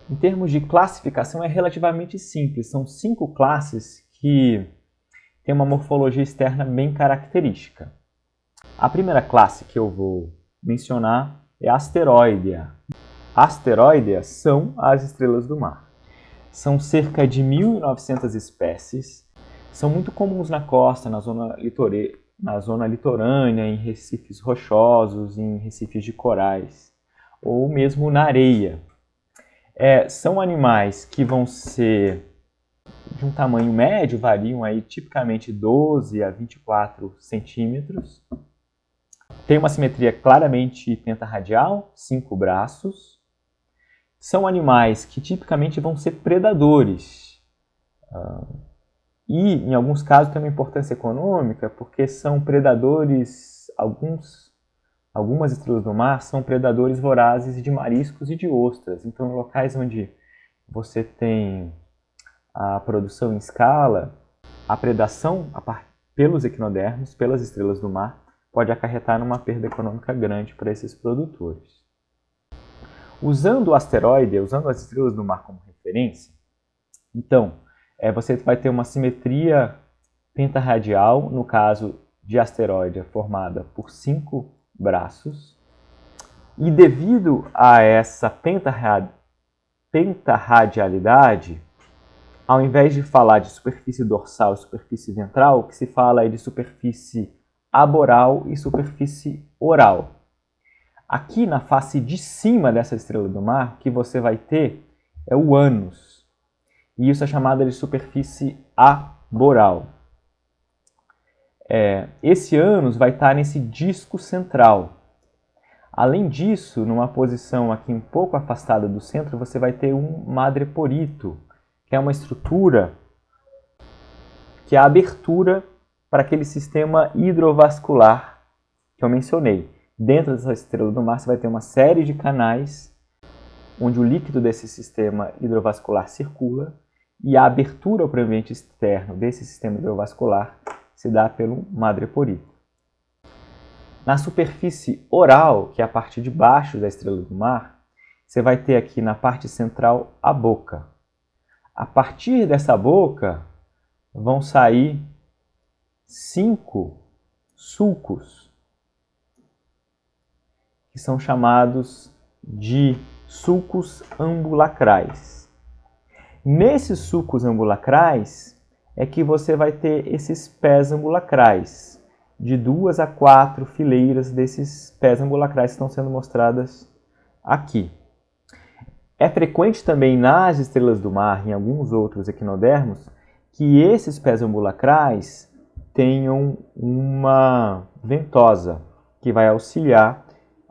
Em termos de classificação, é relativamente simples. São 5 classes que têm uma morfologia externa bem característica. A primeira classe que eu vou mencionar é a Asteroidea. Asteroideas são as estrelas do mar. São cerca de 1.900 espécies. São muito comuns na costa, na zona litorânea, em recifes rochosos, em recifes de corais, ou mesmo na areia. São animais que vão ser de um tamanho médio, variam aí tipicamente 12 a 24 centímetros. Tem uma simetria claramente pentarradial, 5 braços. São animais que tipicamente vão ser predadores. E, em alguns casos, tem uma importância econômica, porque são predadores, algumas estrelas do mar são predadores vorazes de mariscos e de ostras. Então, em locais onde você tem a produção em escala, a predação pelos equinodermos, pelas estrelas do mar, pode acarretar numa perda econômica grande para esses produtores. Usando o asteroide, usando as estrelas do mar como referência, então, você vai ter uma simetria pentarradial, no caso de asteroide, formada por 5 braços. E devido a essa pentarradialidade, ao invés de falar de superfície dorsal e superfície ventral, o que se fala é de superfície aboral e superfície oral. Aqui na face de cima dessa estrela do mar, o que você vai ter é o ânus. E isso é chamado de superfície aboral. Esse ânus vai estar nesse disco central. Além disso, numa posição aqui um pouco afastada do centro, você vai ter um madreporito, que é uma estrutura que é a abertura para aquele sistema hidrovascular que eu mencionei. Dentro dessa estrela do mar, você vai ter uma série de canais onde o líquido desse sistema hidrovascular circula e a abertura para o ambiente externo desse sistema hidrovascular se dá pelo madreporito. Na superfície oral, que é a parte de baixo da estrela do mar, você vai ter aqui na parte central a boca. A partir dessa boca vão sair 5 sulcos, que são chamados de sulcos ambulacrais. Nesses sulcos ambulacrais é que você vai ter esses pés ambulacrais, de 2 a 4 fileiras desses pés ambulacrais que estão sendo mostradas aqui. É frequente também nas estrelas do mar, em alguns outros equinodermos, que esses pés ambulacrais tenham uma ventosa que vai auxiliar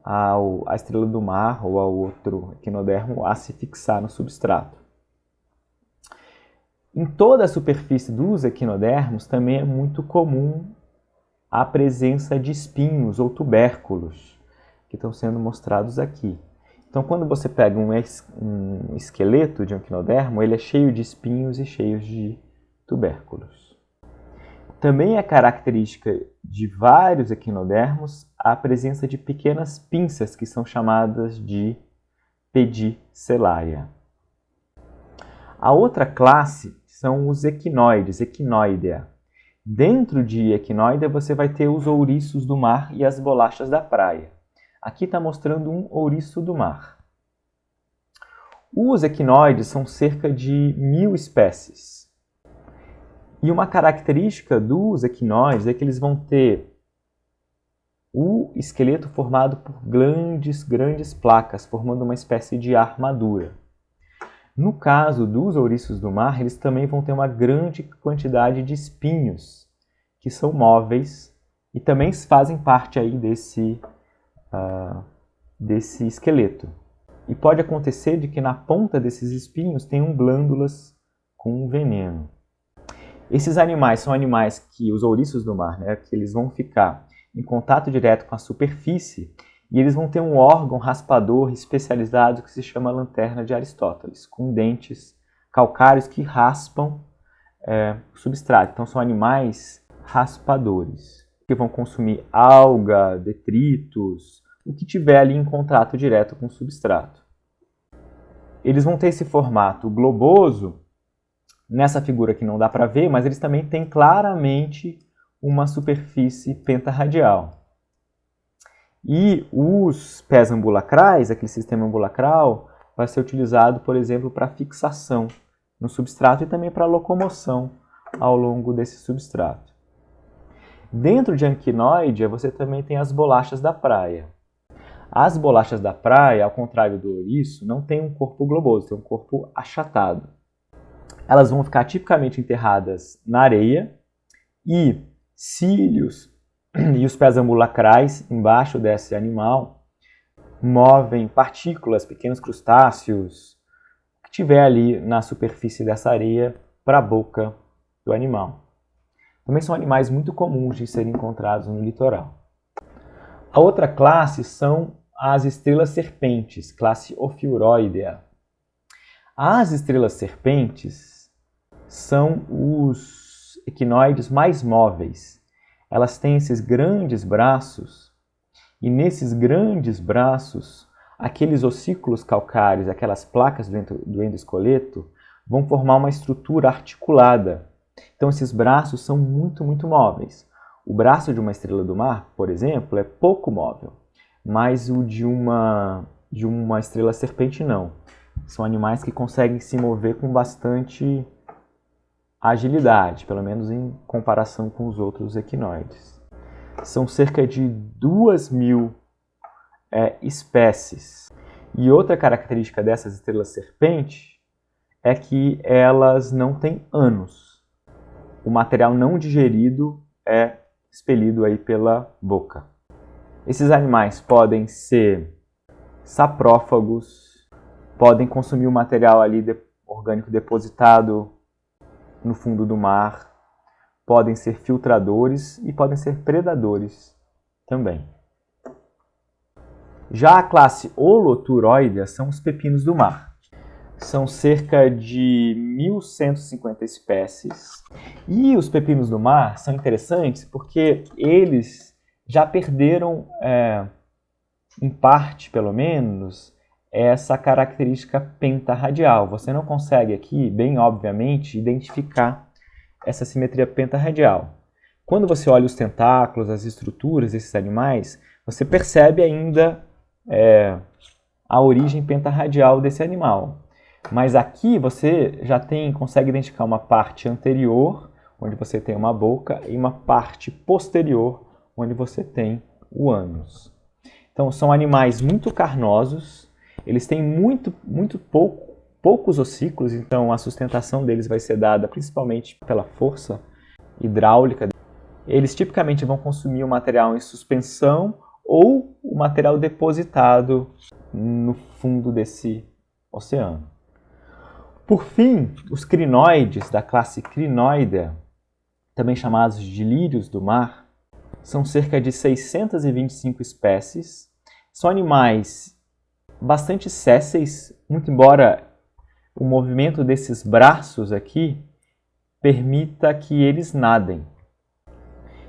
a estrela do mar ou ao outro equinodermo a se fixar no substrato. Em toda a superfície dos equinodermos também é muito comum a presença de espinhos ou tubérculos, que estão sendo mostrados aqui. Então, quando você pega um esqueleto de um equinodermo, ele é cheio de espinhos e cheio de tubérculos. Também é característica de vários equinodermos a presença de pequenas pinças, que são chamadas de pedicelária. A outra classe são os equinoides, Equinoidea. Dentro de Equinoidea você vai ter os ouriços do mar e as bolachas da praia. Aqui está mostrando um ouriço do mar. Os equinoides são cerca de 1.000 espécies. E uma característica dos equinoides é que eles vão ter o esqueleto formado por grandes placas, formando uma espécie de armadura. No caso dos ouriços do mar, eles também vão ter uma grande quantidade de espinhos, que são móveis e também fazem parte aí desse esqueleto. E pode acontecer de que na ponta desses espinhos tenham glândulas com veneno. Esses animais são animais que, os ouriços do mar, que eles vão ficar em contato direto com a superfície e eles vão ter um órgão raspador especializado que se chama lanterna de Aristóteles, com dentes calcários que raspam o substrato. Então são animais raspadores, que vão consumir alga, detritos, o que tiver ali em contato direto com o substrato. eles vão ter esse formato globoso. Nessa figura aqui não dá para ver, mas eles também têm claramente uma superfície pentarradial. E os pés ambulacrais, aquele sistema ambulacral, vai ser utilizado, por exemplo, para fixação no substrato e também para locomoção ao longo desse substrato. Dentro de Anquinoidea, você também tem as bolachas da praia. As bolachas da praia, ao contrário do ouriço, não tem um corpo globoso, tem um corpo achatado. Elas vão ficar tipicamente enterradas na areia e cílios e os pés ambulacrais embaixo desse animal movem partículas, pequenos crustáceos, que tiver ali na superfície dessa areia para a boca do animal. Também são animais muito comuns de serem encontrados no litoral. A outra classe são as estrelas serpentes, classe Ophiuroidea. As estrelas serpentes são os equinoides mais móveis. Elas têm esses grandes braços e nesses grandes braços, aqueles ossículos calcários, aquelas placas do endoesqueleto, vão formar uma estrutura articulada. Então esses braços são muito móveis. O braço de uma estrela do mar, por exemplo, é pouco móvel, mas o de uma estrela serpente não. São animais que conseguem se mover com bastante agilidade, pelo menos em comparação com os outros equinoides. São cerca de 2.000 espécies. E outra característica dessas estrelas serpente é que elas não têm ânus. O material não digerido é expelido aí pela boca. Esses animais podem ser saprófagos, podem consumir o material ali orgânico depositado no fundo do mar, podem ser filtradores e podem ser predadores também. Já a classe Holoturoidea são os pepinos do mar. São cerca de 1.150 espécies. E os pepinos do mar são interessantes porque eles já perderam, em parte pelo menos, essa característica pentarradial. Você não consegue aqui, bem obviamente, identificar essa simetria pentarradial. Quando você olha os tentáculos, as estruturas desses animais, você percebe ainda a origem pentarradial desse animal. Mas aqui você já consegue identificar uma parte anterior, onde você tem uma boca, e uma parte posterior, onde você tem o ânus. Então são animais muito carnosos, eles têm poucos ossículos, então a sustentação deles vai ser dada principalmente pela força hidráulica. Eles tipicamente vão consumir o material em suspensão ou o material depositado no fundo desse oceano. Por fim, os crinoides da classe Crinoidea, também chamados de lírios do mar, são cerca de 625 espécies. São animais bastante sésseis, muito embora o movimento desses braços aqui permita que eles nadem.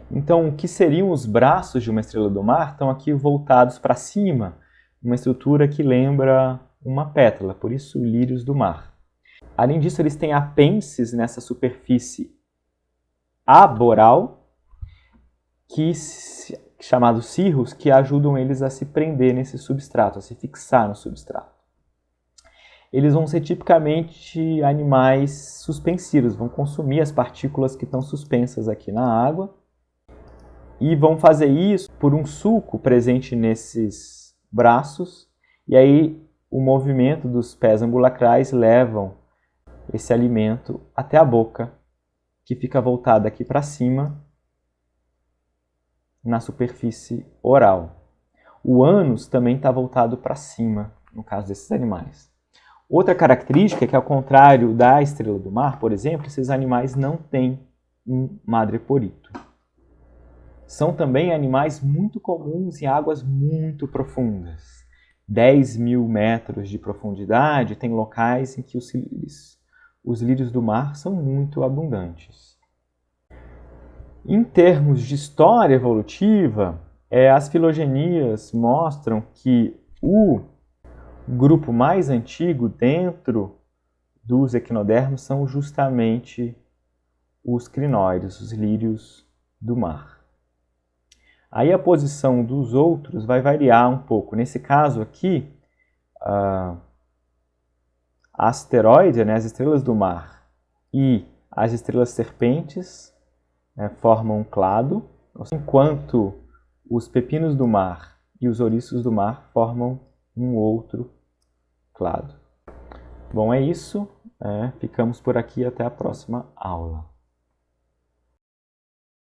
Então, o que seriam os braços de uma estrela do mar estão aqui voltados para cima, uma estrutura que lembra uma pétala, por isso lírios do mar. Além disso, eles têm apêndices nessa superfície aboral, chamados cirros, que ajudam eles a se prender nesse substrato, a se fixar no substrato. Eles vão ser tipicamente animais suspensivos, vão consumir as partículas que estão suspensas aqui na água e vão fazer isso por um sulco presente nesses braços, e aí o movimento dos pés ambulacrais levam esse alimento até a boca, que fica voltada aqui para cima na superfície oral. O ânus também está voltado para cima, no caso desses animais. Outra característica é que, ao contrário da estrela do mar, por exemplo, esses animais não têm um madreporito. São também animais muito comuns em águas muito profundas. 10.000 metros de profundidade, tem locais em que os lírios do mar são muito abundantes. Em termos de história evolutiva, as filogenias mostram que grupo mais antigo dentro dos equinodermos são justamente os crinóides, os lírios do mar. Aí a posição dos outros vai variar um pouco. Nesse caso aqui, a asteroide, né, as estrelas do mar e as estrelas serpentes, né, formam um clado, enquanto os pepinos do mar e os ouriços do mar formam um outro clado. Bom, é isso. Ficamos por aqui. Até a próxima aula.